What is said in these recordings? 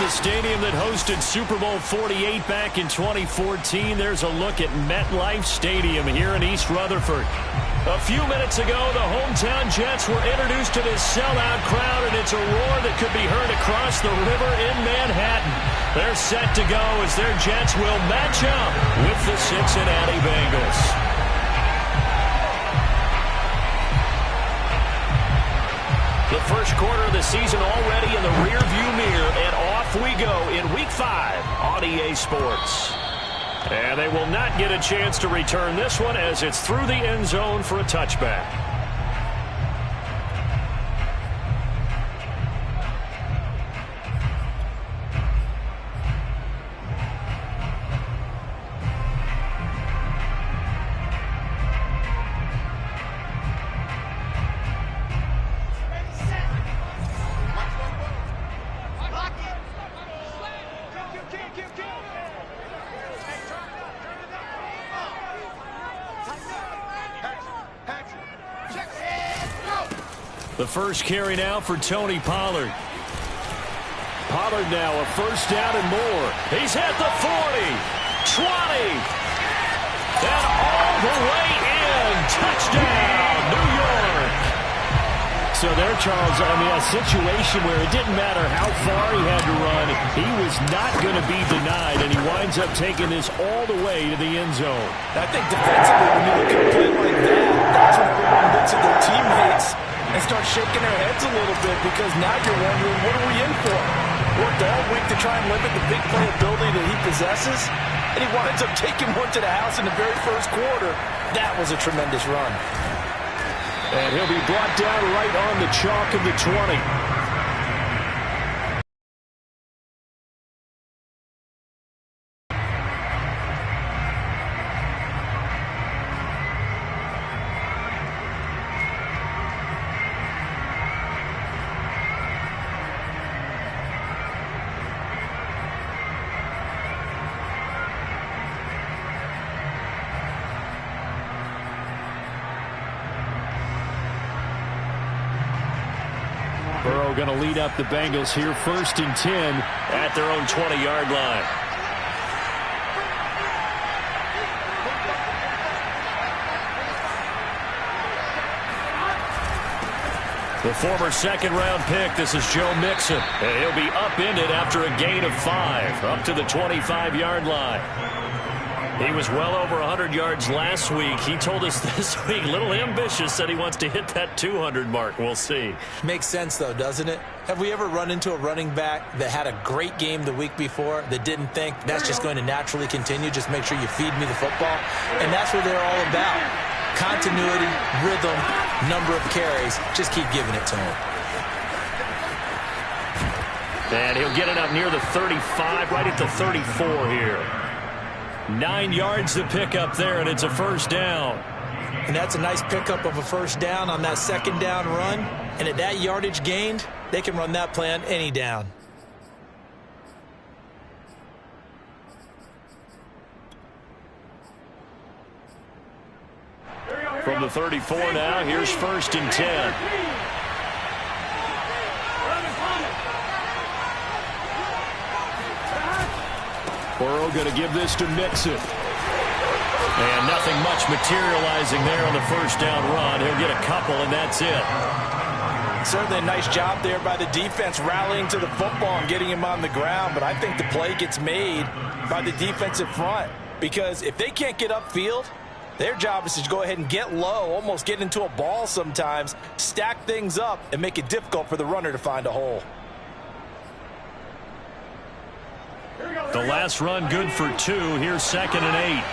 the stadium that hosted Super Bowl 48 back in 2014. There's a look at MetLife Stadium here in East Rutherford. A few minutes ago, the hometown Jets were introduced to this sellout crowd, and it's a roar that could be heard across the river in Manhattan. They're set to go as their Jets will match up with the Cincinnati Bengals. The first quarter of the season already in the rearview mirror, and off we go in Week 5 on EA Sports. And they will not get a chance to return this one as it's through the end zone for a touchback. The first carry now for Tony Pollard. Pollard now a first down and more. He's at the 40, 20, and all the way in. Touchdown, New York. So there, Charles, I mean, a situation where it didn't matter how far he had to run, he was not going to be denied, and he winds up taking this all the way to the end zone. I think defensively, when you look at a play like that, that's when everyone looks at their teammates and start shaking their heads a little bit, because now you're wondering, what are we in for? Worked all week to try and limit the big play ability that he possesses, and he winds up taking one to the house in the very first quarter. That was a tremendous run. And he'll be brought down right on the chalk of the 20. Burrow going to lead up the Bengals here, 1st and 10 at their own 20-yard line. The former second-round pick, this is Joe Mixon, and he'll be upended after a gain of 5 up to the 25-yard line. He was well over 100 yards last week. He told us this week, a little ambitious, said he wants to hit that 200 mark. We'll see. Makes sense, though, doesn't it? Have we ever run into a running back that had a great game the week before that didn't think that's just going to naturally continue? Just make sure you feed me the football. And that's what they're all about. Continuity, rhythm, number of carries. Just keep giving it to him. And he'll get it up near the 35, right at the 34 here. 9 yards to pick up there, and it's a first down. And that's a nice pickup of a first down on that second down run. And at that yardage gained, they can run that play on any down. From the 34 now, here's 1st and 10. Burrow going to give this to Mixon. And nothing much materializing there on the first down run. He'll get a couple, and that's it. Certainly a nice job there by the defense rallying to the football and getting him on the ground. But I think the play gets made by the defensive front, because if they can't get upfield, their job is to go ahead and get low, almost get into a ball sometimes, stack things up, and make it difficult for the runner to find a hole. The last run good for 2. Here's 2nd and 8.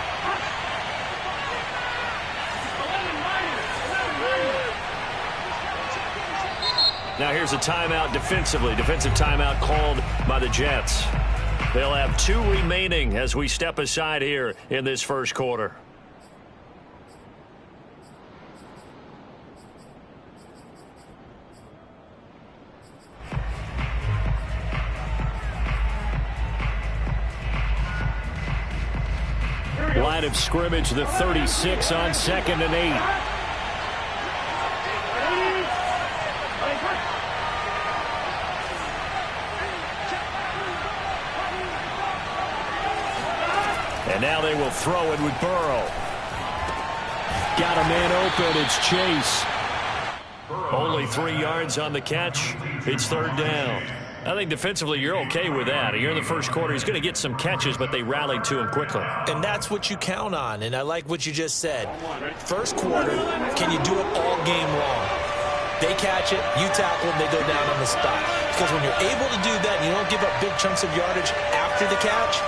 Now here's a timeout defensively. Defensive timeout called by the Jets. They'll have 2 remaining as we step aside here in this first quarter. Line of scrimmage, the 36 on 2nd and 8. now they will throw it with Burrow. Got a man open. It's Chase. Only 3 yards on the catch. It's third down. I think defensively you're okay with that. Here in the first quarter, he's going to get some catches, but they rallied to him quickly. And that's what you count on, and I like what you just said. First quarter, can you do it all game long? They catch it, you tackle them, they go down on the spot. Because when you're able to do that and you don't give up big chunks of yardage after the catch,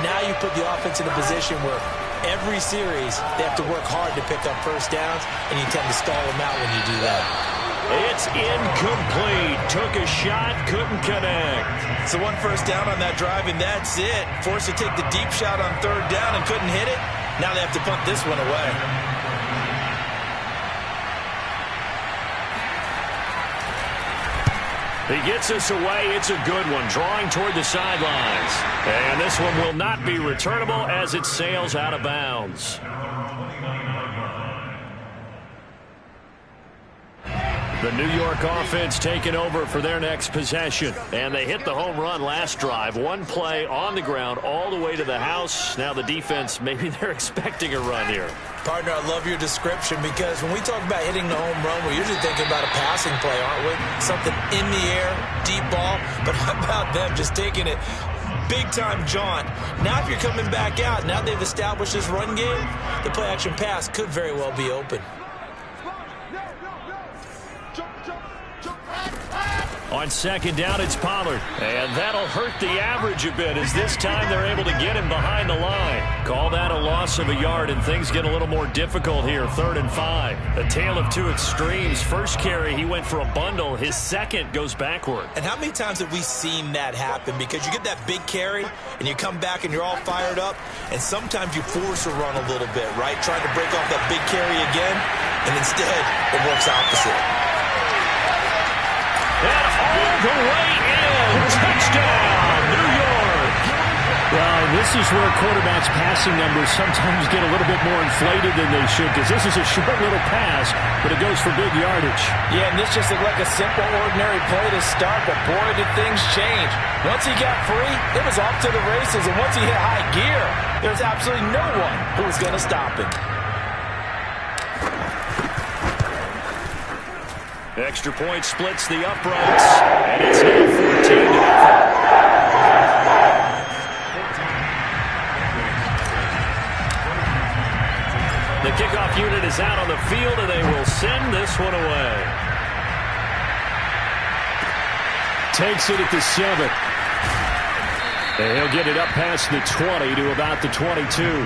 now you put the offense in a position where every series they have to work hard to pick up first downs, and you tend to stall them out when you do that. It's incomplete. Took a shot, couldn't connect. So 1 first down on that drive, and that's it. Forced to take the deep shot on third down and couldn't hit it. Now they have to punt this one away. He gets us away. It's a good one, drawing toward the sidelines. And this one will not be returnable as it sails out of bounds. The New York offense taking over for their next possession. And they hit the home run last drive. One play on the ground all the way to the house. Now the defense, maybe they're expecting a run here. Partner, I love your description because when we talk about hitting the home run, we're usually thinking about a passing play, aren't we? Something in the air, deep ball. But how about them just taking it big-time jaunt? Now if you're coming back out, now they've established this run game, the play-action pass could very well be open. On second down, it's Pollard. And that'll hurt the average a bit as this time they're able to get him behind the line. Call that a loss of a yard, and things get a little more difficult here. 3rd and 5. A tale of two extremes. First carry, he went for a bundle. His second goes backward. And how many times have we seen that happen? Because you get that big carry, and you come back and you're all fired up, and sometimes you force a run a little bit, right? Trying to break off that big carry again, and instead it works opposite. And all the way in. Touchdown, New York. Well, this is where quarterbacks' passing numbers sometimes get a little bit more inflated than they should, because this is a short little pass, but it goes for big yardage. Yeah, and this just looked like a simple, ordinary play to start, but boy, did things change. Once he got free, it was off to the races, and once he hit high gear, there's absolutely no one who was going to stop him. Extra point splits the uprights, and it's now 14-0. The kickoff unit is out on the field, and they will send this one away. Takes it at the 7. And he'll get it up past the 20 to about the 22.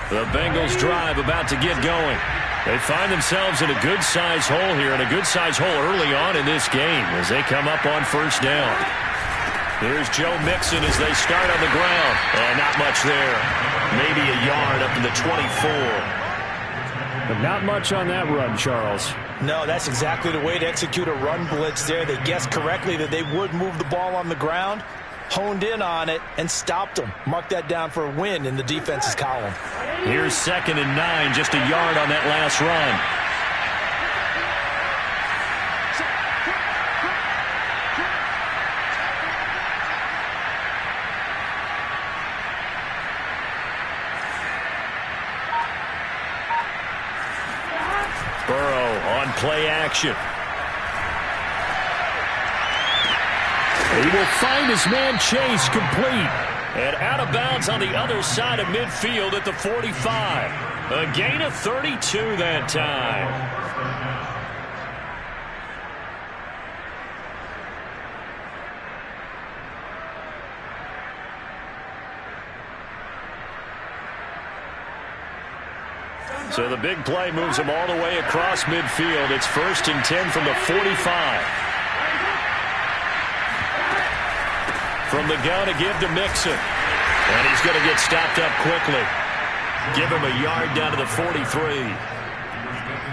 The Bengals drive about to get going. They find themselves in a good-sized hole here, and a good-sized hole early on in this game as they come up on first down. Here's Joe Mixon as they start on the ground. And not much there. Maybe a yard up to the 24. But not much on that run, Charles. No, that's exactly the way to execute a run blitz there. They guessed correctly that they would move the ball on the ground, honed in on it, and stopped them. Mark that down for a win in the defense's column. Here's 2nd and 9, just a yard on that last run. Burrow on play action. He will find his man Chase complete. And out of bounds on the other side of midfield at the 45. A gain of 32 that time. So the big play moves him all the way across midfield. It's 1st and 10 from the 45. From the gun to give to Mixon. And he's going to get stopped up quickly. Give him a yard down to the 43.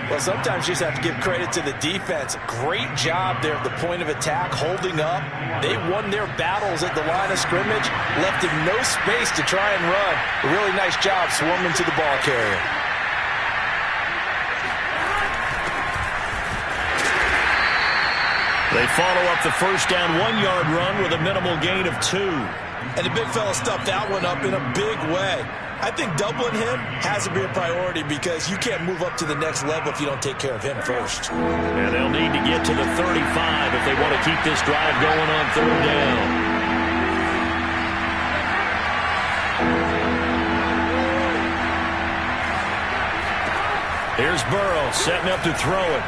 Well, sometimes you just have to give credit to the defense. Great job there at the point of attack, holding up. They won their battles at the line of scrimmage, left him no space to try and run. A really nice job swarming to the ball carrier. They follow up the first down 1-yard run with a minimal gain of 2. And the big fella stuffed that one up in a big way. I think doubling him has to be a priority because you can't move up to the next level if you don't take care of him first. And they'll need to get to the 35 if they want to keep this drive going on third down. Here's Burrow setting up to throw it.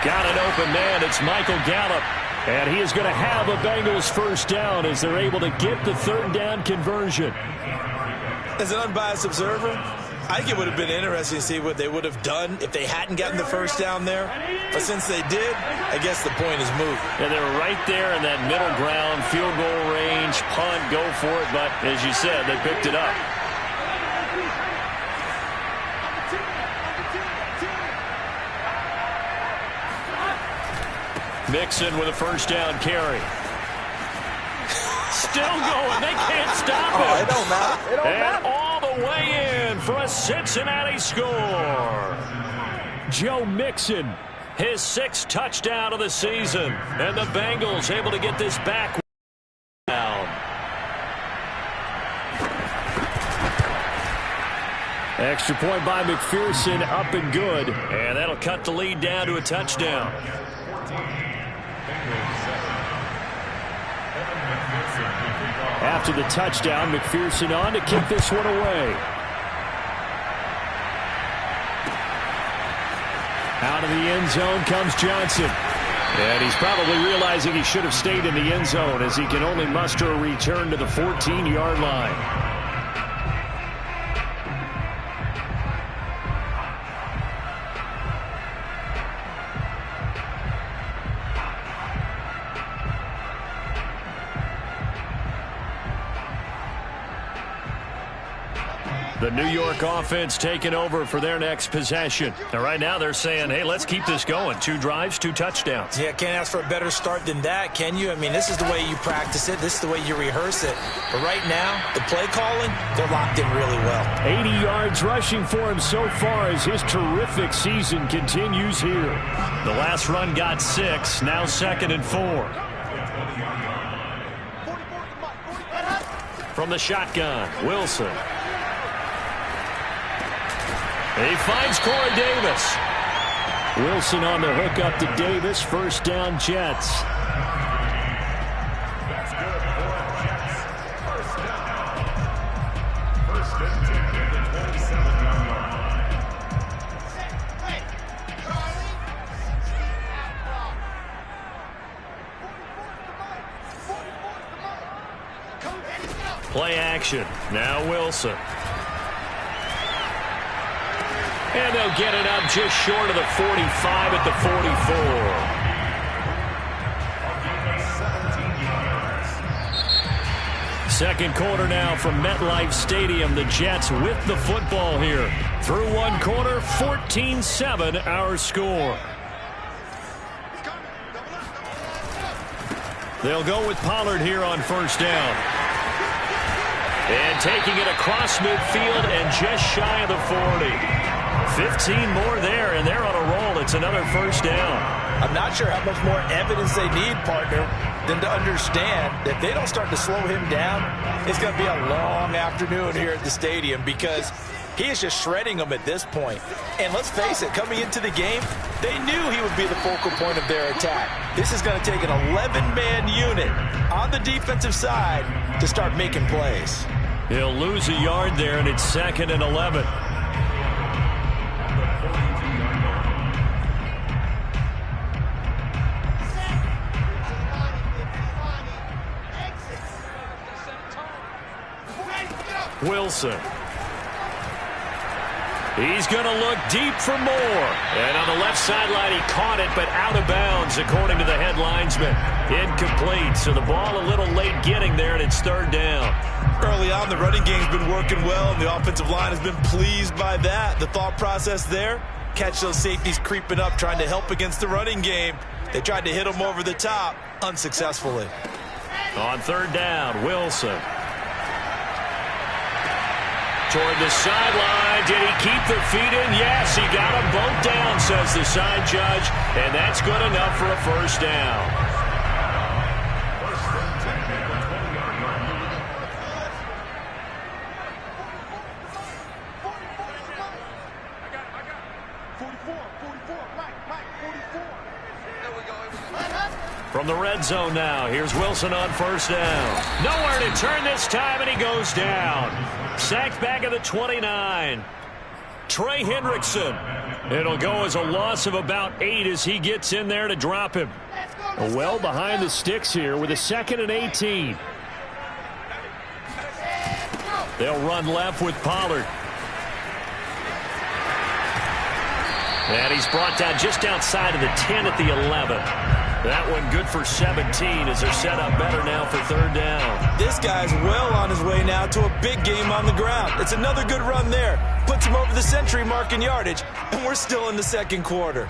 Got an open man. It's Michael Gallup. And he is going to have a Bengals first down as they're able to get the third down conversion. As an unbiased observer, I think it would have been interesting to see what they would have done if they hadn't gotten the first down there. But since they did, I guess the point is moot. And they were right there in that middle ground, field goal range, punt, go for it. But as you said, they picked it up. Mixon with a first down carry. Still going. They can't stop it. It don't matter. It don't matter. All the way in for a Cincinnati score. Joe Mixon, his 6th touchdown of the season. And the Bengals able to get this back down. Extra point by McPherson, up and good. And that'll cut the lead down to a touchdown. After the touchdown, McPherson on to kick this one away. Out of the end zone comes Johnson. And he's probably realizing he should have stayed in the end zone as he can only muster a return to the 14-yard line. The New York offense taking over for their next possession. And right now they're saying, hey, let's keep this going. 2 drives, 2 touchdowns. Yeah, can't ask for a better start than that, can you? I mean, this is the way you practice it. This is the way you rehearse it. But right now, the play calling, they're locked in really well. 80 yards rushing for him so far as his terrific season continues here. The last run got 6, now 2nd and 4. From the shotgun, Wilson. He finds Corey Davis. Wilson on the hook up to Davis. First down, Jets. Play action. Now Wilson. And they'll get it up just short of the 45 at the 44. Second quarter now from MetLife Stadium. The Jets with the football here. Through one quarter, 14-7 our score. They'll go with Pollard here on first down. And taking it across midfield and just shy of the 40. 15 more there, and they're on a roll. It's another first down. I'm not sure how much more evidence they need, partner, than to understand that if they don't start to slow him down, it's going to be a long afternoon here at the stadium because he is just shredding them at this point. And let's face it, coming into the game, they knew he would be the focal point of their attack. This is going to take an 11-man unit on the defensive side to start making plays. He'll lose a yard there, and it's 2nd and 11. Wilson. He's going to look deep for more. And on the left sideline, he caught it, but out of bounds, according to the head linesman. Incomplete, so the ball a little late getting there, and it's third down. Early on, the running game's been working well, and the offensive line has been pleased by that. The thought process there, Catch those safeties creeping up, trying to help against the running game. They tried to hit him over the top, unsuccessfully. On third down, Wilson. Toward the sideline. Did he keep the feet in? Yes, he got them both down, says the side judge. And that's good enough for a first down. From the red zone now, here's Wilson on first down. Nowhere to turn this time, and he goes down. Sacked back at the 29. Trey Hendrickson. It'll go as a loss of about 8 as he gets in there to drop him. Well behind the sticks here with a 2nd and 18. They'll run left with Pollard. And he's brought down just outside of the 10 at the 11. That one good for 17 as they're set up better now for third down. This guy's well on his way now to a big game on the ground. It's another good run there. Puts him over the century mark in yardage, and we're still in the second quarter.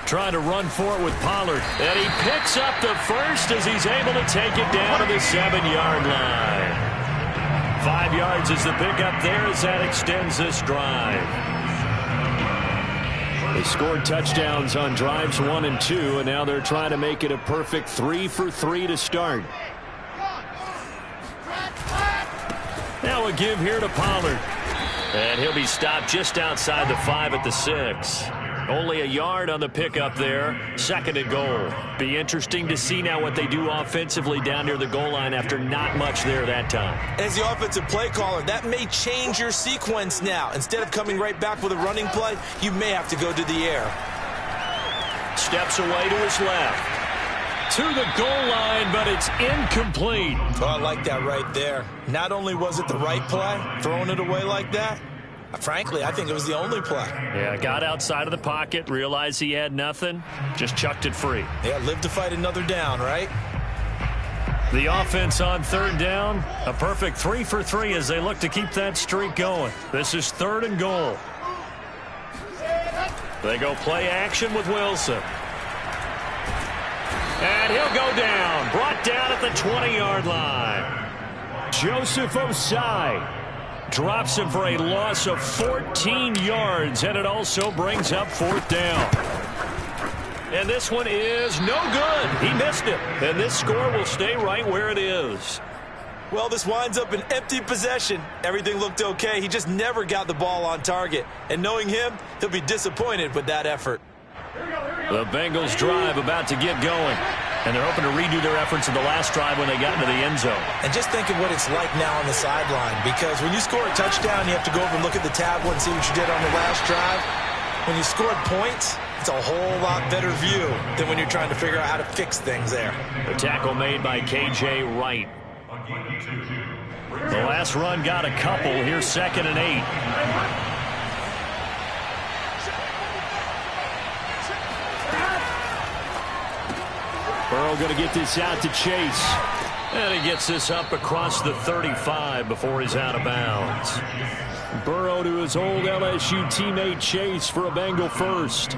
Trying to run for it with Pollard. And he picks up the first as he's able to take it down to the 7-yard line. 5 yards is the pickup there as that extends this drive. They scored touchdowns on drives 1 and 2, and now they're trying to make it a perfect 3 for 3 to start. Now a give here to Pollard. And he'll be stopped just outside the 5 at the 6. Only a yard on the pickup there. 2nd and goal. Be interesting to see now what they do offensively down near the goal line after not much there that time. As the offensive play caller, that may change your sequence now. Instead of coming right back with a running play, you may have to go to the air. Steps away to his left. To the goal line, but it's incomplete. Oh, I like that right there. Not only was it the right play, throwing it away like that, frankly, I think it was the only play. Yeah, got outside of the pocket, realized he had nothing, just chucked it free. Yeah, live to fight another down, right? The offense on third down, a perfect 3 for 3 as they look to keep that streak going. This is 3rd and goal. They go play action with Wilson. And he'll go down, brought down at the 20-yard line. Joseph Osai drops him for a loss of 14 yards, and it also brings up 4th down. And this one is no good. He missed it, and this score will stay right where it is. Well, this winds up an empty possession. Everything looked okay. He just never got the ball on target. And knowing him, he'll be disappointed with that effort. The Bengals drive about to get going. And they're hoping to redo their efforts in the last drive when they got into the end zone. And just think of what it's like now on the sideline. Because when you score a touchdown, you have to go over and look at the tablet and see what you did on the last drive. When you scored points, it's a whole lot better view than when you're trying to figure out how to fix things there. The tackle made by K.J. Wright. The last run got a couple. Here's 2nd and 8. Burrow going to get this out to Chase. And he gets this up across the 35 before he's out of bounds. Burrow to his old LSU teammate Chase for a Bengal first.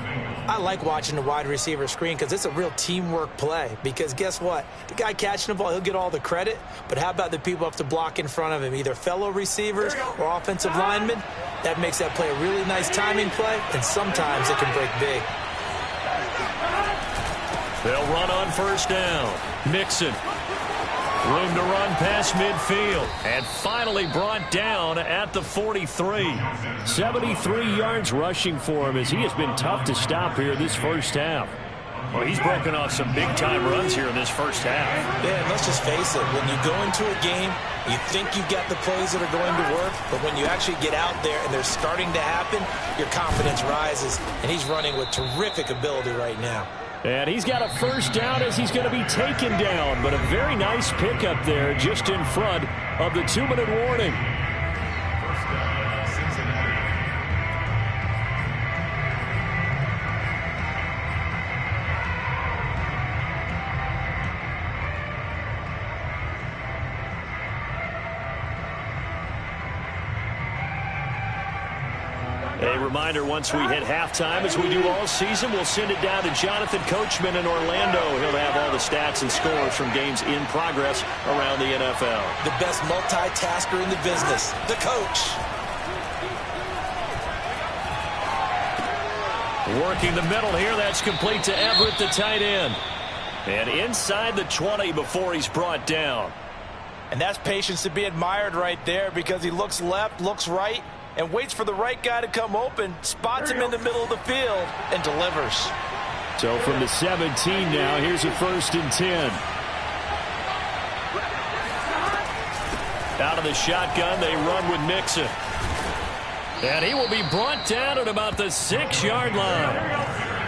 I like watching the wide receiver screen because it's a real teamwork play. Because guess what? The guy catching the ball, he'll get all the credit. But how about the people up to block in front of him, either fellow receivers or offensive linemen? That makes that play a really nice timing play, and sometimes it can break big. They'll run on first down. Mixon. Room to run past midfield. And finally brought down at the 43. 73 yards rushing for him as he has been tough to stop here this first half. Well, he's broken off some big-time runs here in this first half. Yeah, and let's just face it. When you go into a game, you think you've got the plays that are going to work, but when you actually get out there and they're starting to happen, your confidence rises. And he's running with terrific ability right now. And he's got a first down as he's going to be taken down. But a very nice pickup there just in front of the 2-minute warning. A reminder, once we hit halftime, as we do all season, we'll send it down to Jonathan Coachman in Orlando. He'll have all the stats and scores from games in progress around the NFL. The best multitasker in the business, the coach. Working the middle here, that's complete to Everett, the tight end. And inside the 20 before he's brought down. And that's patience to be admired right there, because he looks left, looks right, and waits for the right guy to come open, spots him in the middle of the field, and delivers. So from the 17 now, here's a 1st and 10. Out of the shotgun, they run with Mixon. And he will be brought down at about the 6-yard line.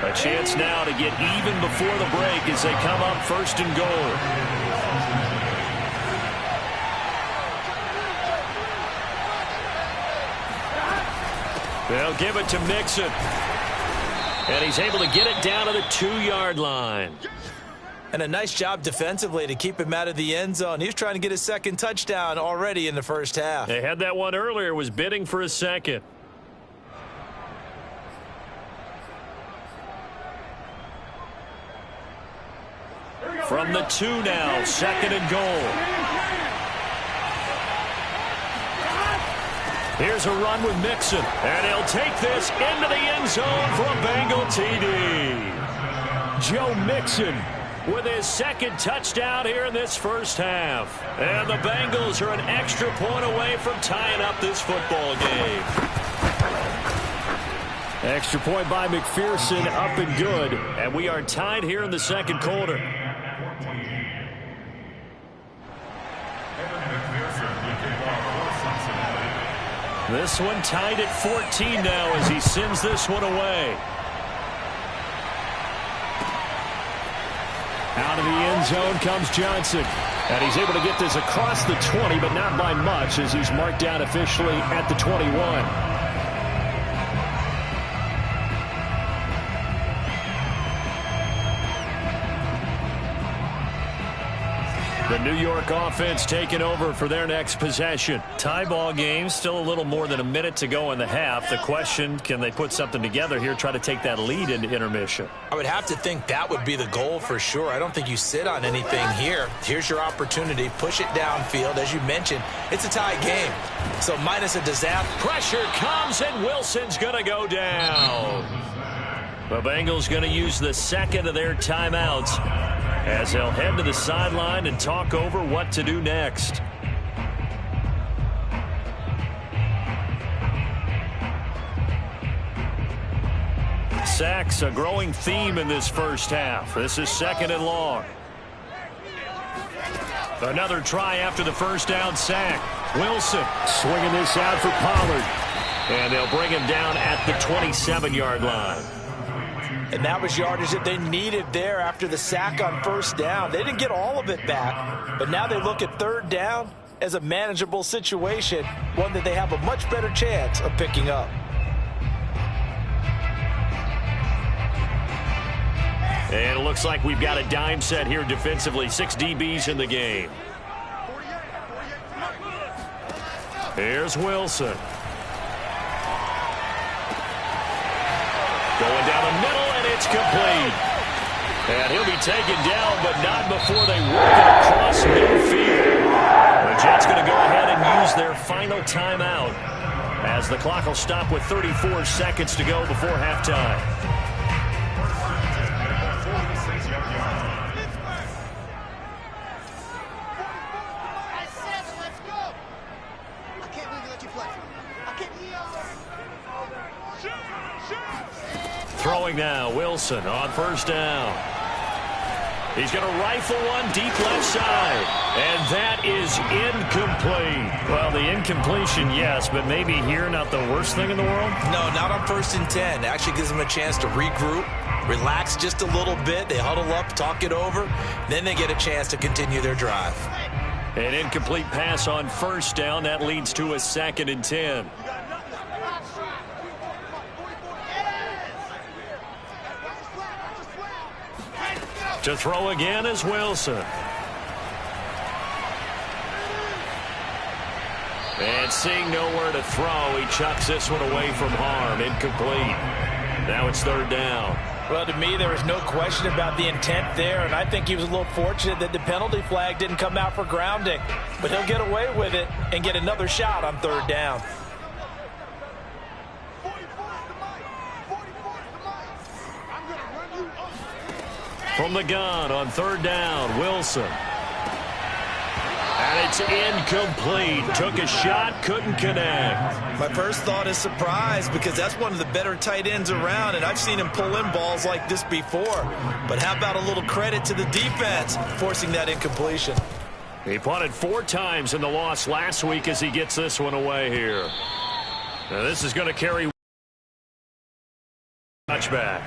A chance now to get even before the break as they come up 1st and goal. They'll give it to Mixon. And he's able to get it down to the 2-yard line. And a nice job defensively to keep him out of the end zone. He was trying to get his 2nd touchdown already in the first half. They had that one earlier, was bidding for a 2nd. From the 2 now, 2nd and goal. Here's a run with Mixon, and he'll take this into the end zone for a Bengal TD. Joe Mixon with his 2nd touchdown here in this first half. And the Bengals are an extra point away from tying up this football game. Extra point by McPherson, up and good. And we are tied here in the 2nd quarter. This one tied at 14 now as he sends this one away. Out of the end zone comes Johnson. And he's able to get this across the 20, but not by much, as he's marked down officially at the 21. The New York offense taking over for their next possession. Tie ball game, still a little more than a minute to go in the half. The question, can they put something together here, try to take that lead into intermission? I would have to think that would be the goal for sure. I don't think you sit on anything here. Here's your opportunity. Push it downfield. As you mentioned, it's a tie game. So minus a disaster. Pressure comes, and Wilson's going to go down. The Bengals going to use the 2nd of their timeouts as they'll head to the sideline and talk over what to do next. Sacks, a growing theme in this first half. This is 2nd and long. Another try after the first down sack. Wilson swinging this out for Pollard. And they'll bring him down at the 27-yard line. And that was yardage that they needed there after the sack on 1st down. They didn't get all of it back, but now they look at 3rd down as a manageable situation, one that they have a much better chance of picking up. And it looks like we've got a dime set here defensively. 6 DBs in the game. Here's Wilson. Going down the middle, and it's complete. And he'll be taken down, but not before they work it across midfield. The Jets going to go ahead and use their final timeout, as the clock will stop with 34 seconds to go before halftime. Throwing now, Wilson on 1st down. He's going to rifle one deep left side. And that is incomplete. Well, the incompletion, yes, but maybe here not the worst thing in the world? No, not on 1st and 10. It actually gives them a chance to regroup, relax just a little bit. They huddle up, talk it over. Then they get a chance to continue their drive. An incomplete pass on 1st down. That leads to a 2nd and 10. To throw again is Wilson. And seeing nowhere to throw, he chucks this one away from harm. Incomplete. Now it's third down. Well, to me, there was no question about the intent there, and I think he was a little fortunate that the penalty flag didn't come out for grounding. But he'll get away with it and get another shot on third down. From the gun on third down, Wilson. And it's incomplete. Took a shot, couldn't connect. My first thought is surprise because that's one of the better tight ends around, and I've seen him pull in balls like this before. But how about a little credit to the defense forcing that incompletion? He punted 4 times in the loss last week as he gets this one away here. Now this is going to carry touchback.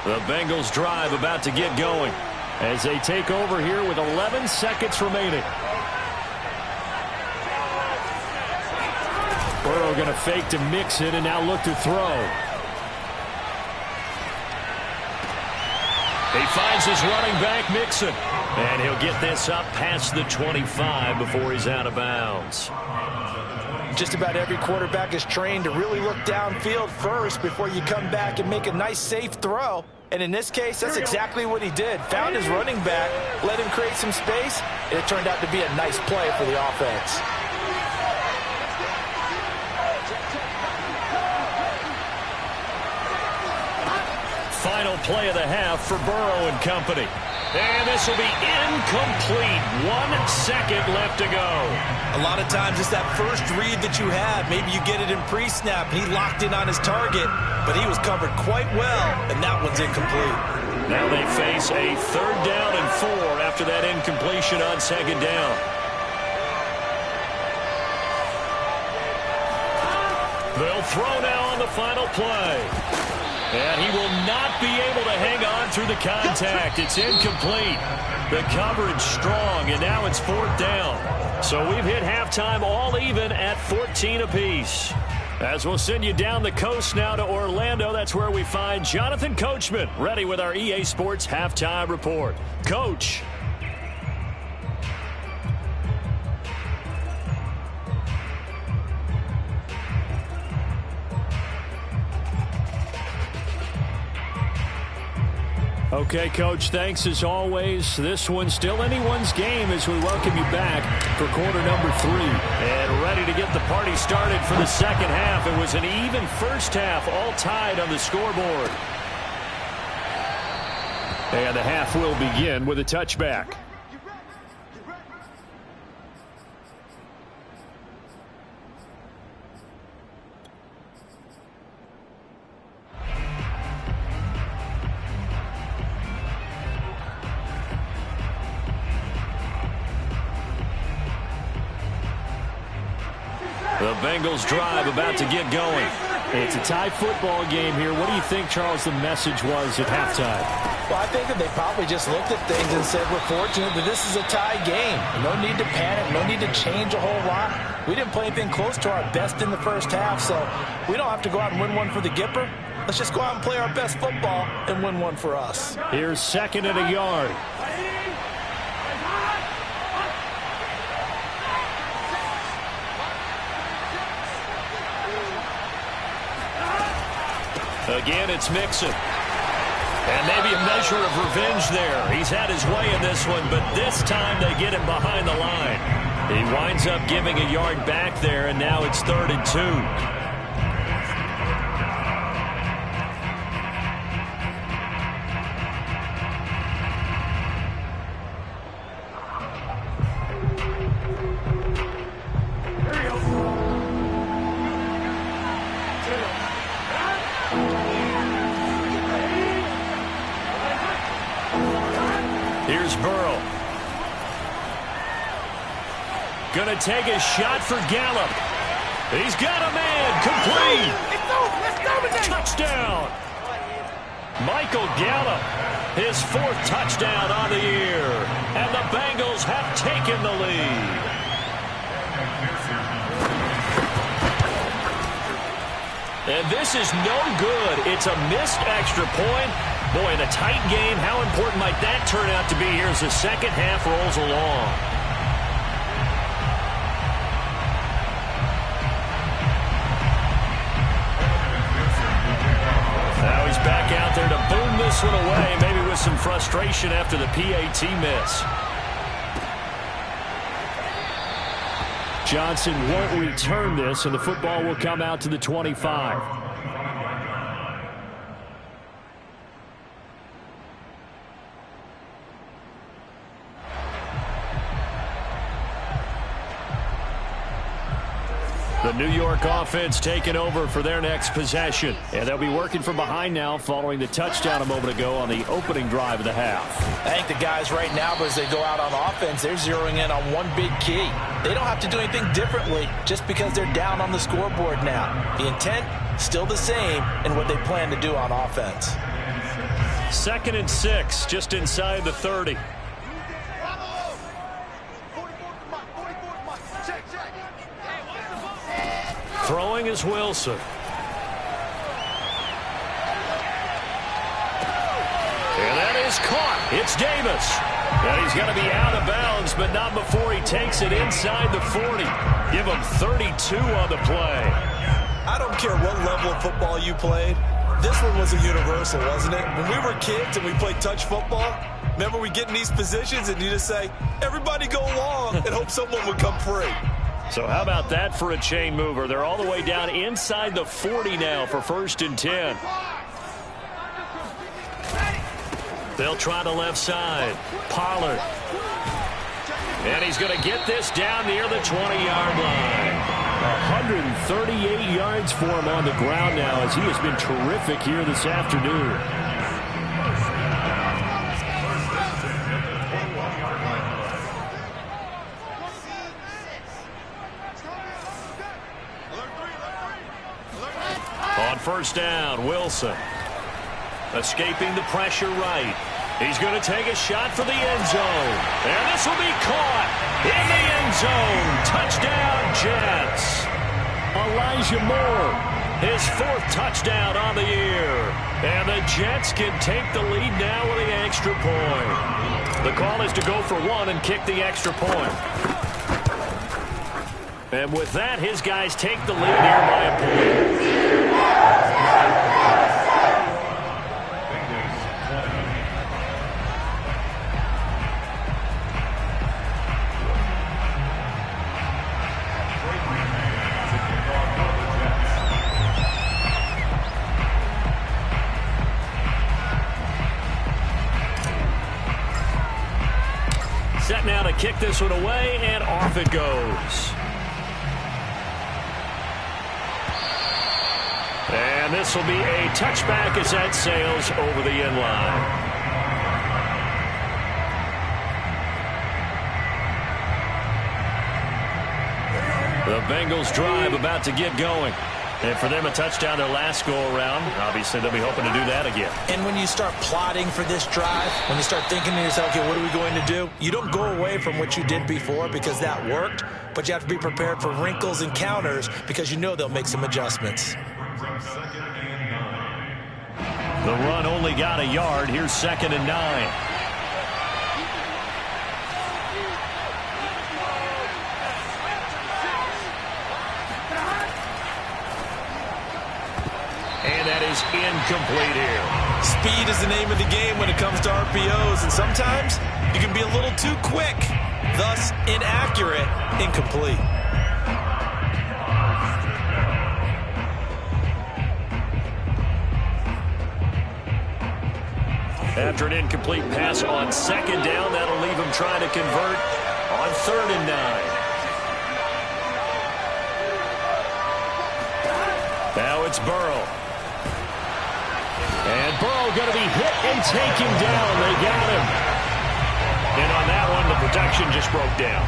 The Bengals drive about to get going as they take over here with 11 seconds remaining. Burrow going to fake to Mixon and now look to throw. He finds his running back, Mixon. And he'll get this up past the 25 before he's out of bounds. Just about every quarterback is trained to really look downfield first before you come back and make a nice, safe throw. And in this case, that's exactly what he did. Found his running back, let him create some space, and it turned out to be a nice play for the offense. Final play of the half for Burrow and company. And this will be incomplete. 1 second left to go. A lot of times it's that first read that you have. Maybe you get it in pre-snap. He locked in on his target, but he was covered quite well, and that one's incomplete. Now they face a third down and 4 after that incompletion on second down. They'll throw now on the final play. And he will not be able to hang on through the contact. It's incomplete. The coverage strong, and now it's fourth down. So we've hit halftime all even at 14 apiece. As we'll send you down the coast now to Orlando, that's where we find Jonathan Coachman ready with our EA Sports Halftime Report. Coach. Okay, Coach, thanks as always. This one's still anyone's game as we welcome you back for quarter number 3. And ready to get the party started for the second half. It was an even first half, all tied on the scoreboard. And the half will begin with a touchback. The Bengals drive about to get going. It's a tie football game here. What do you think, Charles, the message was at halftime? Well, I think that they probably just looked at things and said, we're fortunate that this is a tie game. No need to panic. No need to change a whole lot. We didn't play anything close to our best in the first half, so we don't have to go out and win one for the Gipper. Let's just go out and play our best football and win one for us. Here's second and a yard. Again, it's Mixon. And maybe a measure of revenge there. He's had his way in this one, but this time they get him behind the line. He winds up giving a yard back there, and now it's 3rd and 2. Here's Burrow. Gonna take a shot for Gallup. He's got a man. Complete. Touchdown. Michael Gallup, his 4th touchdown on the year. And the Bengals have taken the lead. And this is no good. It's a missed extra point. Boy, in a tight game, how important might that turn out to be here as the second half rolls along? Now he's back out there to boom this one away, maybe with some frustration after the PAT miss. Johnson won't return this, and the football will come out to the 25. The New York offense taking over for their next possession. And they'll be working from behind now following the touchdown a moment ago on the opening drive of the half. I think the guys right now, as they go out on offense, they're zeroing in on one big key. They don't have to do anything differently just because they're down on the scoreboard now. The intent, still the same in what they plan to do on offense. 2nd and 6, just inside the 30. Throwing is Wilson. And that is caught. It's Davis. And he's going to be out of bounds, but not before he takes it inside the 40. Give him 32 on the play. I don't care what level of football you played. This one was a universal, wasn't it? When we were kids and we played touch football, remember we get in these positions and you just say, everybody go along and hope someone would come free. So how about that for a chain mover? They're all the way down inside the 40 now for 1st and 10. They'll try the left side. Pollard. And he's going to get this down near the 20-yard line. 138 yards for him on the ground now as he has been terrific here this afternoon. On 1st down, Wilson. Escaping the pressure right. He's going to take a shot for the end zone. And this will be caught in the end zone. Touchdown, Jets. Elijah Moore, his 4th touchdown on the year. And the Jets can take the lead now with the extra point. The call is to go for 1 and kick the extra point. And with that, his guys take the lead here by a point. Set now to kick this one away, and off it goes. And this will be a touchback as that sails over the end line. The Bengals drive about to get going. And for them, a touchdown their last go-around. Obviously, they'll be hoping to do that again. And when you start plotting for this drive, when you start thinking to yourself, okay, what are we going to do? You don't go away from what you did before because that worked, but you have to be prepared for wrinkles and counters because you know they'll make some adjustments. The run only got a yard. Here's 2nd and 9. And that is incomplete here. Speed is the name of the game when it comes to RPOs, and sometimes you can be a little too quick, thus inaccurate, incomplete. After an incomplete pass on 2nd down, that'll leave him trying to convert on 3rd and 9. Now it's Burrow. And Burrow going to be hit and taken down. They got him. And on that one, the protection just broke down.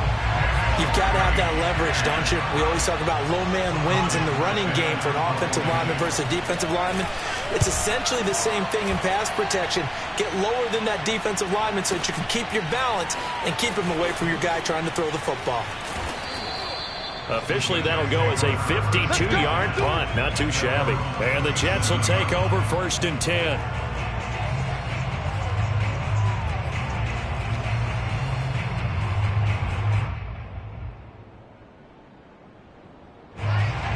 You've got to have that leverage, don't you? We always talk about low man wins in the running game for an offensive lineman versus a defensive lineman. It's essentially the same thing in pass protection. Get lower than that defensive lineman so that you can keep your balance and keep him away from your guy trying to throw the football. Officially, that'll go as a 52-yard punt. Not too shabby. And the Jets will take over 1st and 10.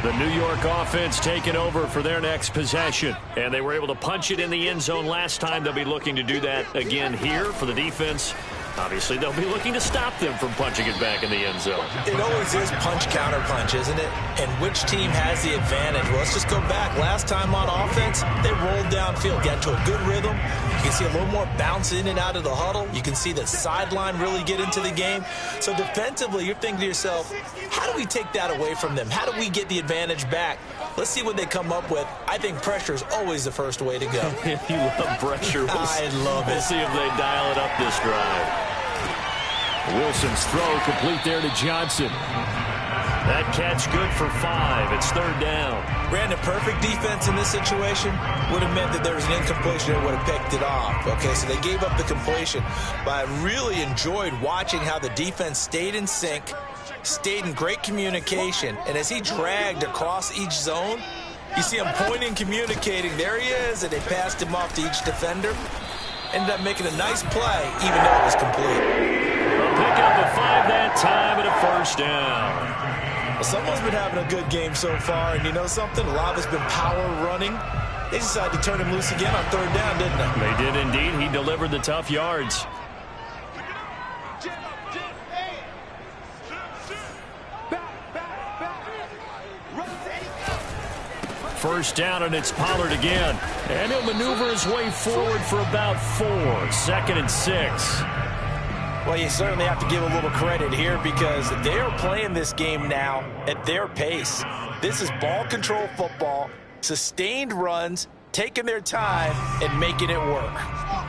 The New York offense taking over for their next possession. And they were able to punch it in the end zone last time. They'll be looking to do that again here for the defense. Obviously, they'll be looking to stop them from punching it back in the end zone. It always is punch-counter-punch, isn't it? And which team has the advantage? Well, let's just go back. Last time on offense, they rolled downfield, got into a good rhythm. You can see a little more bounce in and out of the huddle. You can see the sideline really get into the game. So defensively, you're thinking to yourself, how do we take that away from them? How do we get the advantage back? Let's see what they come up with. I think pressure is always the first way to go. You love pressure. I love it. We'll see if they dial it up this drive. Wilson's throw complete there to Johnson. That catch good for 5. It's 3rd down. Brandon, perfect defense in this situation would have meant that there was an incompletion that would have picked it off. Okay, so they gave up the completion. But I really enjoyed watching how the defense stayed in sync, stayed in great communication, and as he dragged across each zone, you see him pointing, communicating. There he is, and they passed him off to each defender. Ended up making a nice play, even though it was complete. Pick up a 5 that time and a 1st down. Well, someone's been having a good game so far, and you know something? A lot of it's been power running. They decided to turn him loose again on 3rd down, didn't they? They did indeed. He delivered the tough yards. First down, and it's Pollard again. And he'll maneuver his way forward for about 4. 2nd and 6. Well, you certainly have to give a little credit here because they are playing this game now at their pace. This is ball control football, sustained runs, taking their time, and making it work.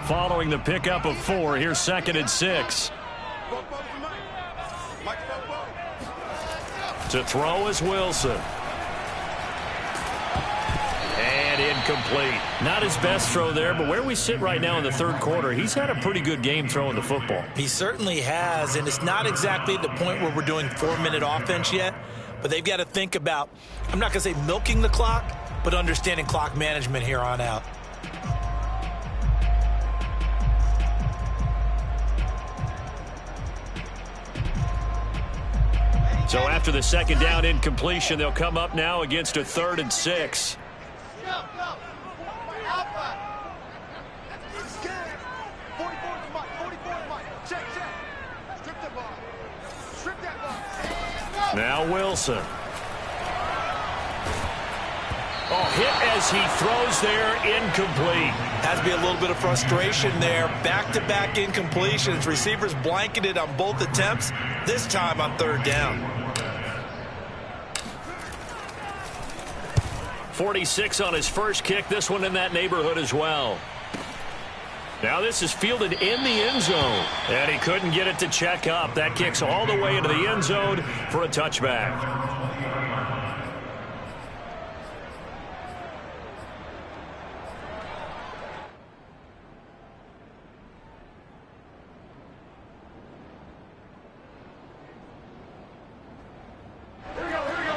Following the pickup of 4, here's 2nd and 6. To throw is Wilson. And incomplete. Not his best throw there, but where we sit right now in the 3rd quarter, he's had a pretty good game throwing the football. He certainly has, and it's not exactly at the point where we're doing 4-minute offense yet, but they've got to think about, I'm not going to say milking the clock, but understanding clock management here on out. So after the 2nd down incompletion, they'll come up now against a 3rd and 6. Now Wilson. Oh, hit as he throws there, incomplete. Has to be a little bit of frustration there. Back-to-back incompletions. Receivers blanketed on both attempts, this time on 3rd down. 46 on his first kick. This one in that neighborhood as well. Now this is fielded in the end zone. And he couldn't get it to check up. That kicks all the way into the end zone for a touchback.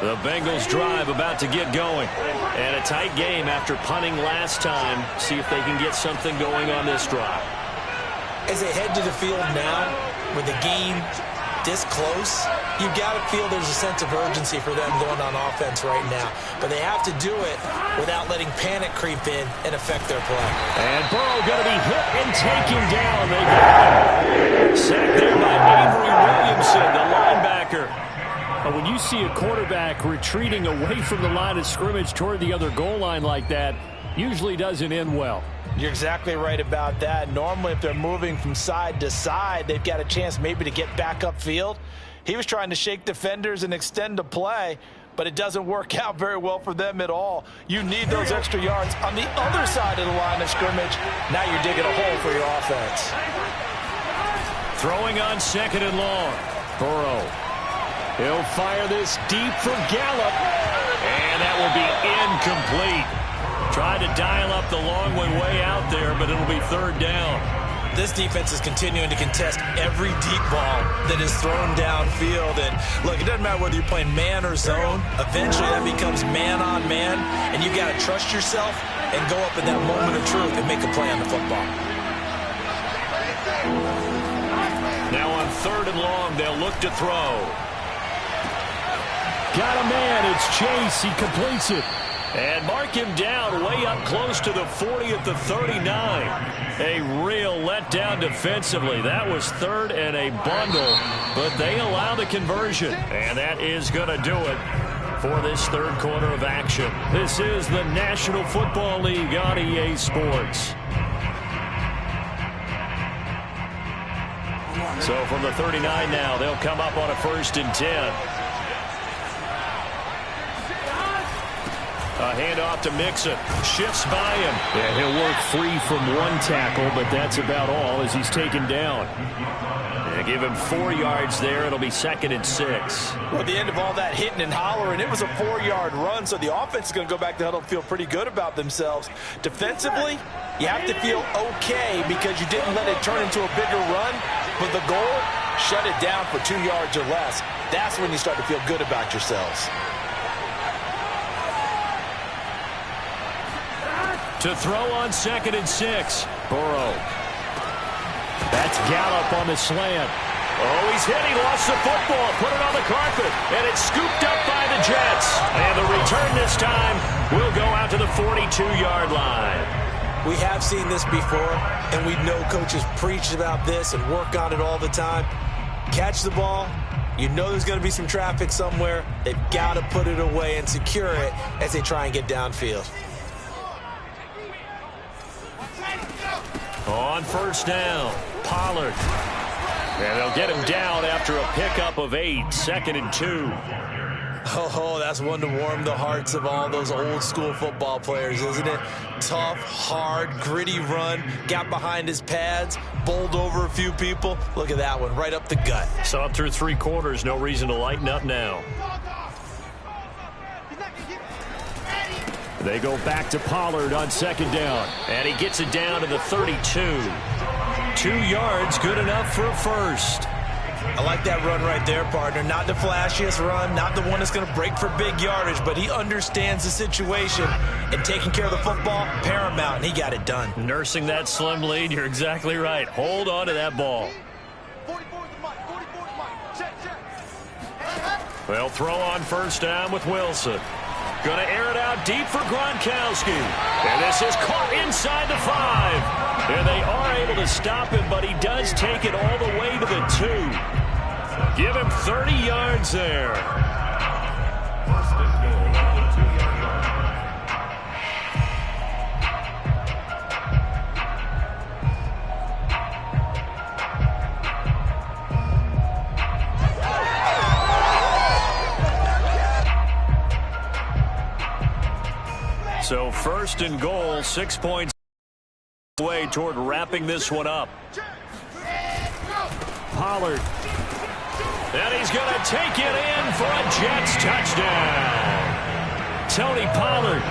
The Bengals drive about to get going. And a tight game after punting last time. See if they can get something going on this drive. As they head to the field now, with the game this close, you've got to feel there's a sense of urgency for them going on offense right now. But they have to do it without letting panic creep in and affect their play. And Burrow going to be hit and taken down. They got him. Sacked there by Avery Williamson, the linebacker. When you see a quarterback retreating away from the line of scrimmage toward the other goal line like that, usually doesn't end well. You're exactly right about that. Normally, if they're moving from side to side, they've got a chance maybe to get back upfield. He was trying to shake defenders and extend the play, but it doesn't work out very well for them at all. You need those extra yards on the other side of the line of scrimmage. Now you're digging a hole for your offense. Throwing on 2nd and long. Burrow. He'll fire this deep for Gallup. And that will be incomplete. Tried to dial up the long one way out there, but it'll be 3rd down. This defense is continuing to contest every deep ball that is thrown downfield. And look, it doesn't matter whether you're playing man or zone. Eventually that becomes man on man, and you got to trust yourself and go up in that moment of truth and make a play on the football. Now on 3rd and long, they'll look to throw. Got a man. It's Chase. He completes it. And mark him down way up close to the 40 at the 39. A real letdown defensively. That was 3rd and a bundle, but they allow the conversion. And that is going to do it for this 3rd quarter of action. This is the National Football League on EA Sports. So from the 39 now, they'll come up on a 1st and 10. A handoff to Mixon. Shifts by him. Yeah, he'll work free from one tackle, but that's about all as he's taken down. They give him 4 yards there. It'll be 2nd and 6. Well, at the end of all that hitting and hollering, it was a 4-yard run, so the offense is going to go back to huddle and feel pretty good about themselves. Defensively, you have to feel okay because you didn't let it turn into a bigger run, but the goal, shut it down for 2 yards or less. That's when you start to feel good about yourselves. To throw on 2nd and 6. Burrow. That's Gallup on the slant. Oh, he's hit. He lost the football. Put it on the carpet. And it's scooped up by the Jets. And the return this time will go out to the 42-yard line. We have seen this before, and we know coaches preach about this and work on it all the time. Catch the ball. You know there's going to be some traffic somewhere. They've got to put it away and secure it as they try and get downfield. On 1st down, Pollard. And they'll get him down after a pickup of 8, 2nd and 2. Oh, that's one to warm the hearts of all those old school football players, isn't it? Tough, hard, gritty run, got behind his pads, bowled over a few people. Look at that one, right up the gut. So up through 3 quarters, no reason to lighten up now. They go back to Pollard on 2nd down. And he gets it down to the 32. 2 yards, good enough for a 1st. I like that run right there, partner. Not the flashiest run, not the one that's going to break for big yardage, but he understands the situation, and taking care of the football, paramount, and he got it done. Nursing that slim lead, you're exactly right. Hold on to that ball. They'll throw on 1st down with Wilson. Going to air it out deep for Gronkowski. And this is caught inside the 5. And they are able to stop him, but he does take it all the way to the 2. Give him 30 yards there. So 1st and goal, 6 points away toward wrapping this one up. Pollard. And he's going to take it in for a Jets touchdown. Tony Pollard,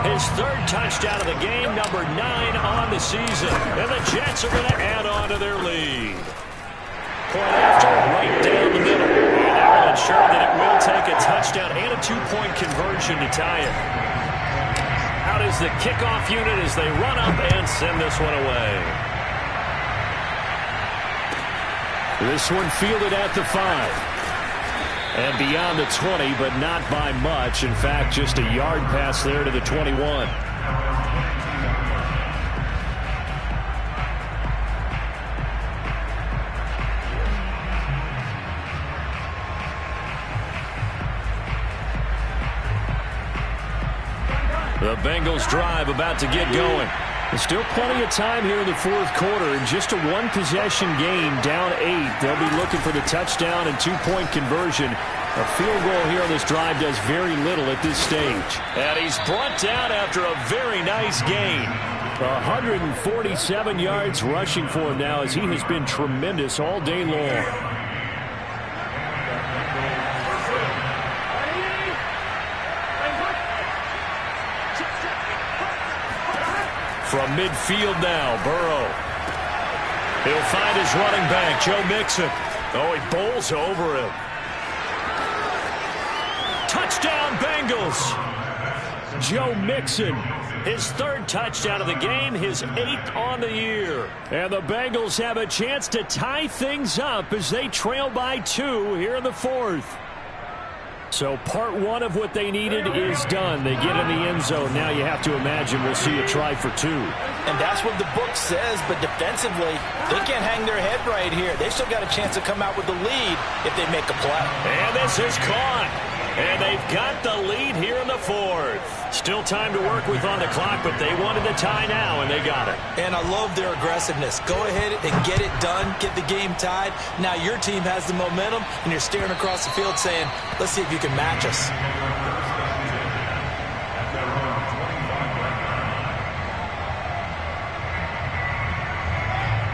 his 3rd touchdown of the game, number 9 on the season. And the Jets are going to add on to their lead. Point after, right down the middle. And that will ensure that it will take a touchdown and a 2-point conversion to tie it. Out is the kickoff unit as they run up and send this one away. This one fielded at the 5. And beyond the 20, but not by much. In fact, just a yard pass there to the 21. The Bengals drive about to get going. There's still plenty of time here in the 4th quarter. In just a 1-possession game, down 8. They'll be looking for the touchdown and 2-point conversion. A field goal here on this drive does very little at this stage. And he's brought down after a very nice gain. 147 yards rushing for him now as he has been tremendous all day long. From midfield now, Burrow. He'll find his running back, Joe Mixon. Oh, he bowls over him. Touchdown, Bengals. Joe Mixon, his third touchdown of the game, his 8th on the year. And the Bengals have a chance to tie things up as they trail by 2 here in the 4th. So part 1 of what they needed is done. They get in the end zone. Now you have to imagine we'll see a try for 2. And that's what the book says, but defensively, they can't hang their head right here. They still got a chance to come out with the lead if they make a play. And this is caught. And they've got the lead here in the 4th. Still time to work with on the clock, but they wanted the tie now, and they got it. And I love their aggressiveness. Go ahead and get it done, get the game tied. Now your team has the momentum, and you're staring across the field saying, let's see if you can match us.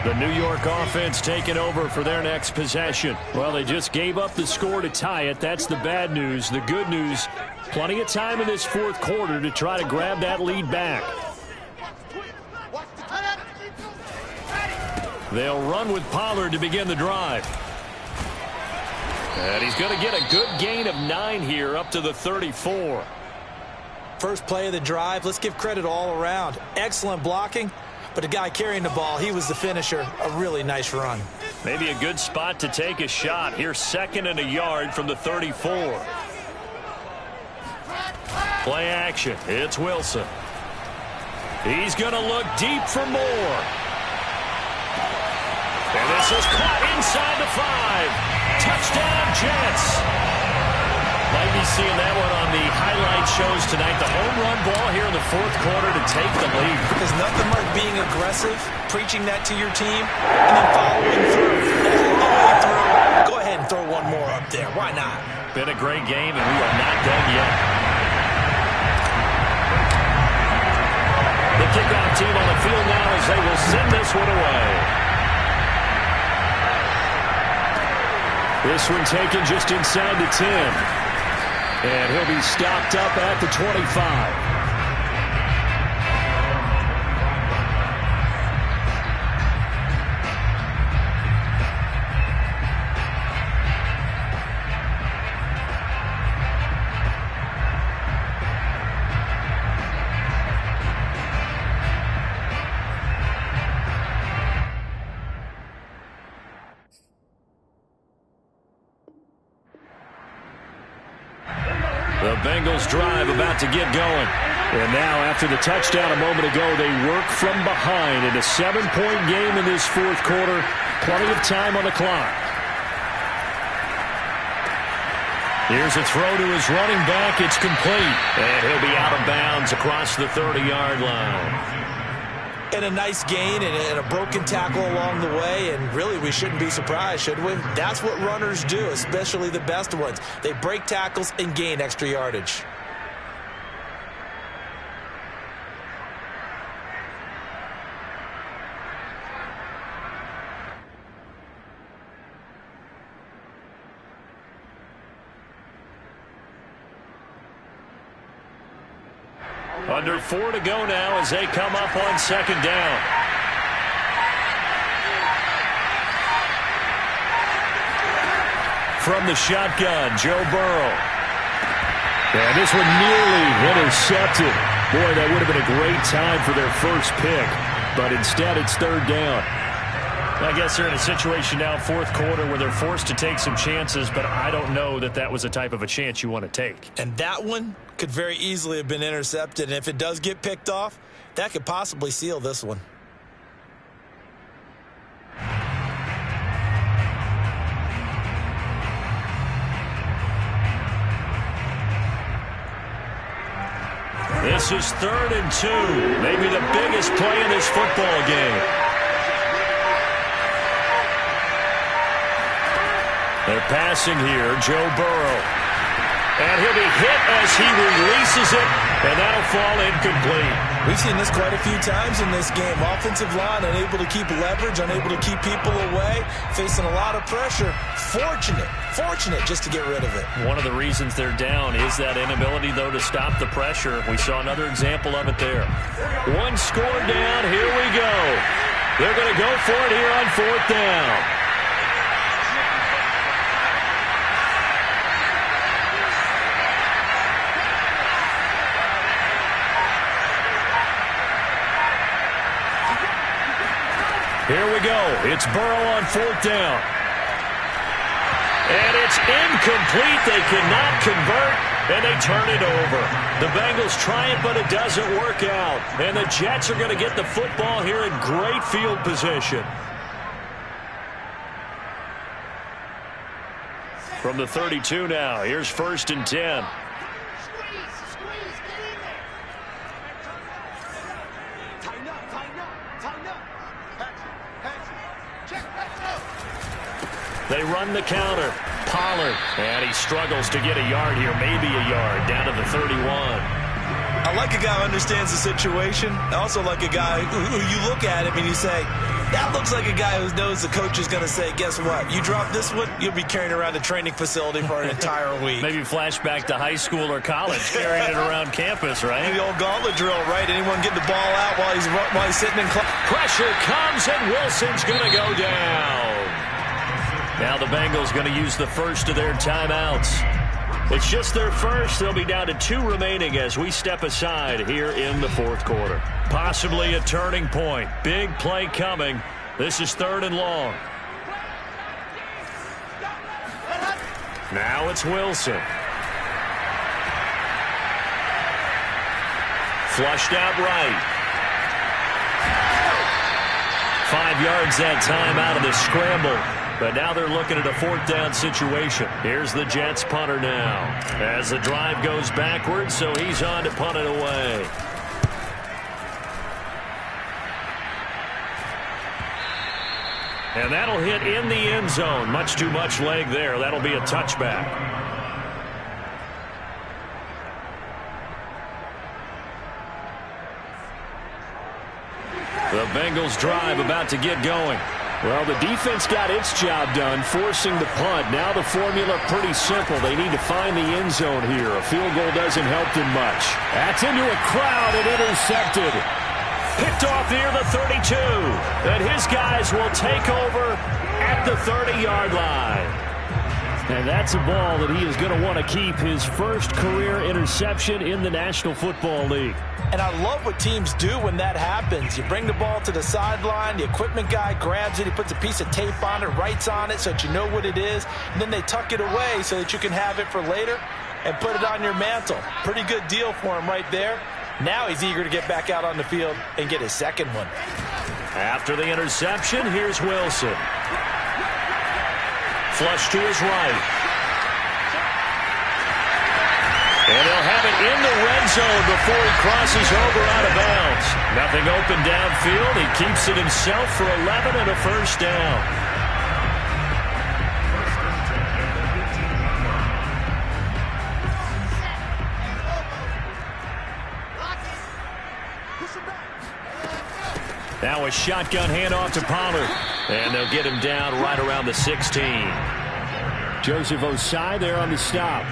The New York offense taking over for their next possession. Well, they just gave up the score to tie it. That's the bad news. The good news, plenty of time in this 4th quarter to try to grab that lead back. They'll run with Pollard to begin the drive. And he's going to get a good gain of 9 here up to the 34. First play of the drive, let's give credit all around. Excellent blocking. But the guy carrying the ball, he was the finisher. A really nice run. Maybe a good spot to take a shot. Here's 2nd and a yard from the 34. Play action. It's Wilson. He's going to look deep for more. And this is caught inside the 5. Touchdown, Jets. Might be seeing that one on the highlight shows tonight. The home run ball here in the 4th quarter to take the lead. There's nothing like being aggressive, preaching that to your team, and then following through. All the way through. Go ahead and throw one more up there. Why not? Been a great game, and we are not done yet. The kickoff team on the field now as they will send this one away. This one taken just inside the 10. And he'll be stopped up at the 25. The Bengals drive about to get going. And now after the touchdown a moment ago, they work from behind in a 7-point game in this 4th quarter. Plenty of time on the clock. Here's a throw to his running back. It's complete. And he'll be out of bounds across the 30-yard line. And a nice gain and a broken tackle along the way, and really we shouldn't be surprised, should we? That's what runners do, especially the best ones. They break tackles and gain extra yardage. Under 4 to go now as they come up on 2nd down. From the shotgun, Joe Burrow. And this one nearly intercepted. Boy, that would have been a great time for their first pick. But instead, it's 3rd down. I guess they're in a situation now, 4th quarter, where they're forced to take some chances, but I don't know that that was the type of a chance you want to take. And that one could very easily have been intercepted, and if it does get picked off, that could possibly seal this one. This is 3rd and 2, maybe the biggest play in this football game. They're passing here, Joe Burrow. And he'll be hit as he releases it, and that'll fall incomplete. We've seen this quite a few times in this game. Offensive line unable to keep leverage, unable to keep people away, facing a lot of pressure. Fortunate just to get rid of it. One of the reasons they're down is that inability, though, to stop the pressure. We saw another example of it there. One score down, here we go. They're going to go for it here on 4th down. Here we go. It's Burrow on 4th down. And it's incomplete. They cannot convert, and they turn it over. The Bengals try it, but it doesn't work out. And the Jets are going to get the football here in great field position. From the 32 now, here's 1st and 10. They run the counter. Pollard. And he struggles to get a yard here. Maybe a yard. Down to the 31. I like a guy who understands the situation. I also like a guy who you look at him and you say, that looks like a guy who knows the coach is going to say, guess what? You drop this one, you'll be carrying around the training facility for an entire week. Maybe flashback to high school or college, carrying it around campus, right? The old gauntlet drill, right? Anyone getting the ball out while he's sitting in class. Pressure comes, and Wilson's going to go down. Now the Bengals going to use the first of their timeouts. It's just their first. They'll be down to 2 remaining as we step aside here in the 4th quarter. Possibly a turning point. Big play coming. This is 3rd and long. Now it's Wilson. Flushed out right. 5 yards that time out of the scramble. But now they're looking at a 4th down situation. Here's the Jets punter now. As the drive goes backwards, so he's on to punt it away. And that'll hit in the end zone. Much too much leg there. That'll be a touchback. The Bengals drive about to get going. Well, the defense got its job done, forcing the punt. Now the formula pretty simple. They need to find the end zone here. A field goal doesn't help them much. That's into a crowd and intercepted. Picked off near the 32. And his guys will take over at the 30-yard line. And that's a ball that he is going to want to keep, his first career interception in the National Football League. And I love what teams do when that happens. You bring the ball to the sideline, the equipment guy grabs it, he puts a piece of tape on it, writes on it so that you know what it is, and then they tuck it away so that you can have it for later and put it on your mantle. Pretty good deal for him right there. Now he's eager to get back out on the field and get his second one. After the interception, here's Wilson. Flush to his right. And he'll have it in the red zone before he crosses over out of bounds. Nothing open downfield. He keeps it himself for 11 and a first down. Now a shotgun handoff to Pollard. And they'll get him down right around the 16. Joseph Osai there on the stop.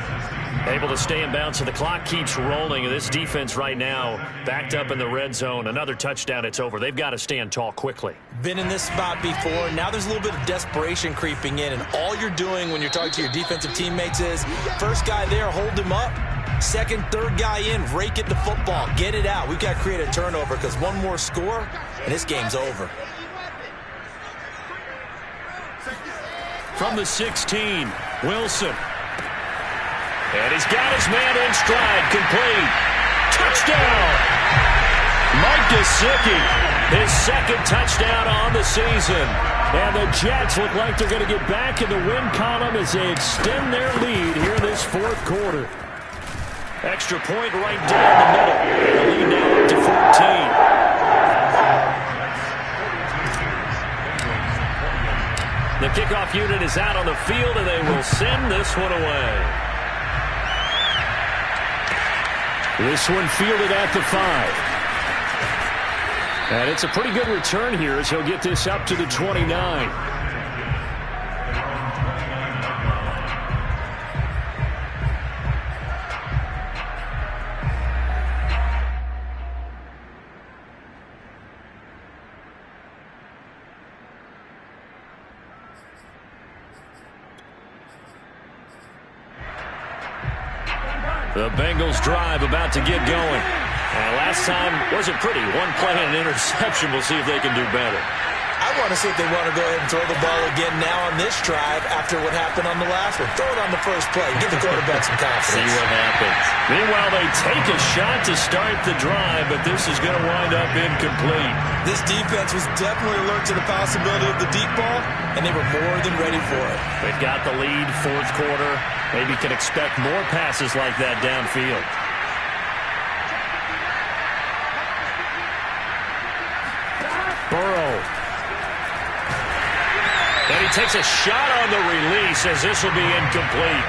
Able to stay in bounds, so the clock keeps rolling. And this defense right now backed up in the red zone. Another touchdown, it's over. They've got to stand tall quickly. Been in this spot before. Now there's a little bit of desperation creeping in. And all you're doing when you're talking to your defensive teammates is, first guy there, hold him up. Second, third guy in, rake at the football. Get it out. We've got to create a turnover because one more score, and this game's over. From the 16, Wilson. And he's got his man in stride, complete. Touchdown! Mike Gesicki, his second touchdown on the season. And the Jets look like they're going to get back in the win column as they extend their lead here in this 4th quarter. Extra point right down the middle. And the lead now up to 14. The kickoff unit is out on the field, and they will send this one away. This one fielded at the 5. And it's a pretty good return here as he'll get this up to the 29. The Bengals drive about to get going. And last time wasn't pretty. One play and an interception. We'll see if they can do better. I want to see if they want to go ahead and throw the ball again now on this drive after what happened on the last one. Throw it on the first play. Give the quarterback some confidence. See what happens. Meanwhile, they take a shot to start the drive, but this is going to wind up incomplete. This defense was definitely alert to the possibility of the deep ball, and they were more than ready for it. They've got the lead, fourth quarter. Maybe can expect more passes like that downfield. Burrow. And he takes a shot on the release as this will be incomplete.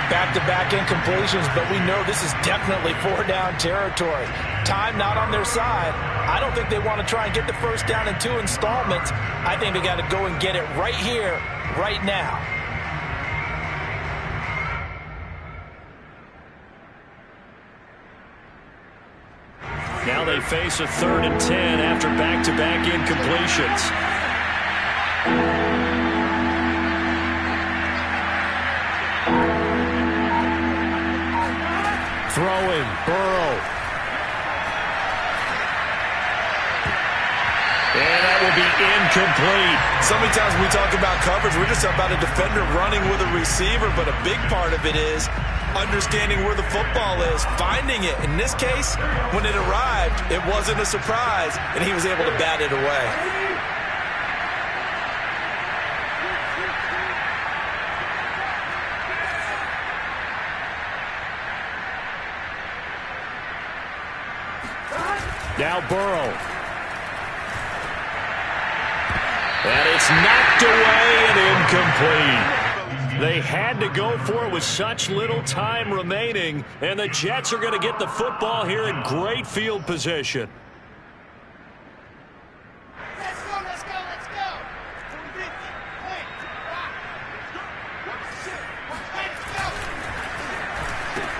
Back-to-back incompletions, but we know this is definitely four-down territory. Time not on their side. I don't think they want to try and get the first down in 2 installments. I think they got to go and get it right here, right now. Now they face a 3rd and 10 after back-to-back incompletions. Throwing, Burrow. And that will be incomplete. So many times when we talk about coverage, we're just about a defender running with a receiver, but a big part of it is understanding where the football is, finding it. In this case, when it arrived, it wasn't a surprise, and he was able to bat it away. Now Burrow. And it's knocked away and incomplete. They had to go for it with such little time remaining, and the Jets are going to get the football here in great field position. Let's go, let's go, let's go.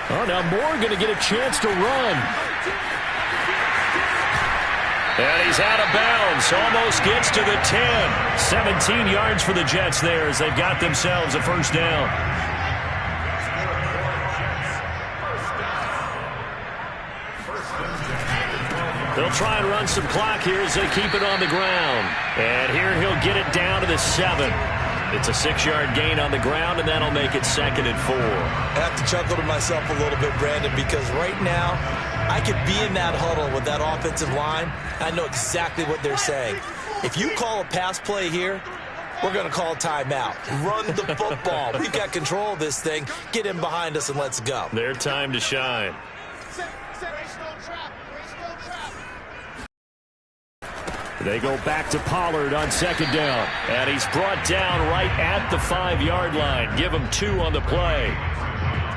Oh, now Moore going to get a chance to run. And he's out of bounds. Almost gets to the 10. 17 yards for the Jets there as they've got themselves a first down. They'll try and run some clock here as they keep it on the ground. And here he'll get it down to the 7. It's a 6-yard gain on the ground, and that'll make it 2nd and 4. I have to chuckle to myself a little bit, Brandon, because right now I could be in that huddle with that offensive line. I know exactly what they're saying. If you call a pass play here, we're going to call a timeout. Run the football. We've got control of this thing. Get in behind us and let's go. Their time to shine. They go back to Pollard on 2nd down. And he's brought down right at the 5-yard line. Give him 2 on the play.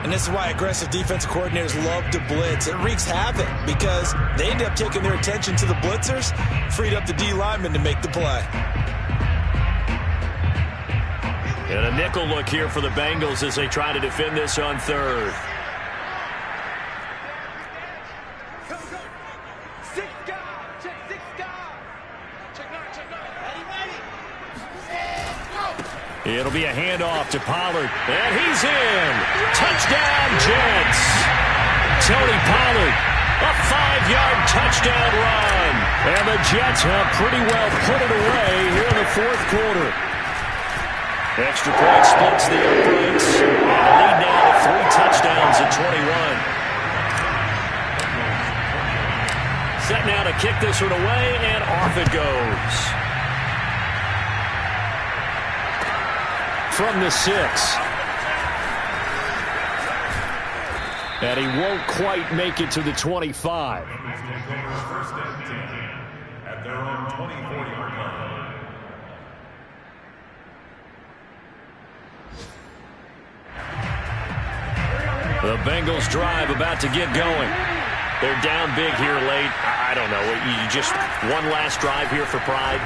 And this is why aggressive defensive coordinators love to blitz. It wreaks havoc because they end up taking their attention to the blitzers, freed up the D lineman to make the play. And a nickel look here for the Bengals as they try to defend this on 3rd. It'll be a handoff to Pollard, and he's in. Touchdown, Jets. Tony Pollard, a 5-yard touchdown run. And the Jets have pretty well put it away here in the 4th quarter. Extra point splits the opponents. And the lead now to 3 touchdowns at 21. Set now to kick this one away, and off it goes. From the 6. And he won't quite make it to the 25. First and 10 at their own 24-yard line. The Bengals drive about to get going. They're down big here late. I don't know. You just one last drive here for pride.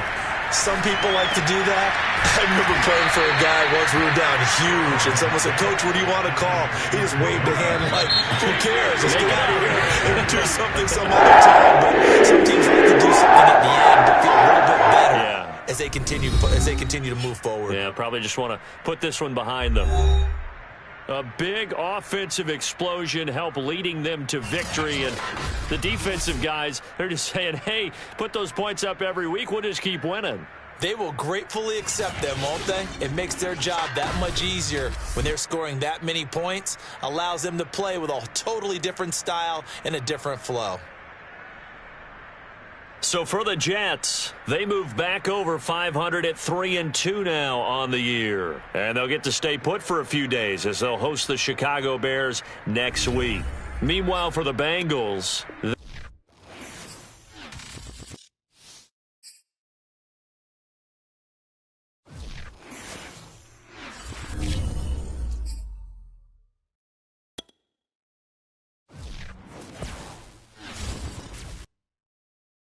Some people like to do that. I remember playing for a guy once. We were down huge, and someone said, "Coach, what do you want to call?" He just waved a hand like, "Who cares? Let's get out of here and do something some other time." But some teams like to do something at the end to feel a little bit better as they continue to move forward. Yeah, probably just want to put this one behind them. A big offensive explosion helped leading them to victory. And the defensive guys, they're just saying, hey, put those points up every week. We'll just keep winning. They will gratefully accept them, won't they? It makes their job that much easier when they're scoring that many points. Allows them to play with a totally different style and a different flow. So for the Jets, they move back over 500 at 3-2 now on the year. And they'll get to stay put for a few days as they'll host the Chicago Bears next week. Meanwhile, for the Bengals,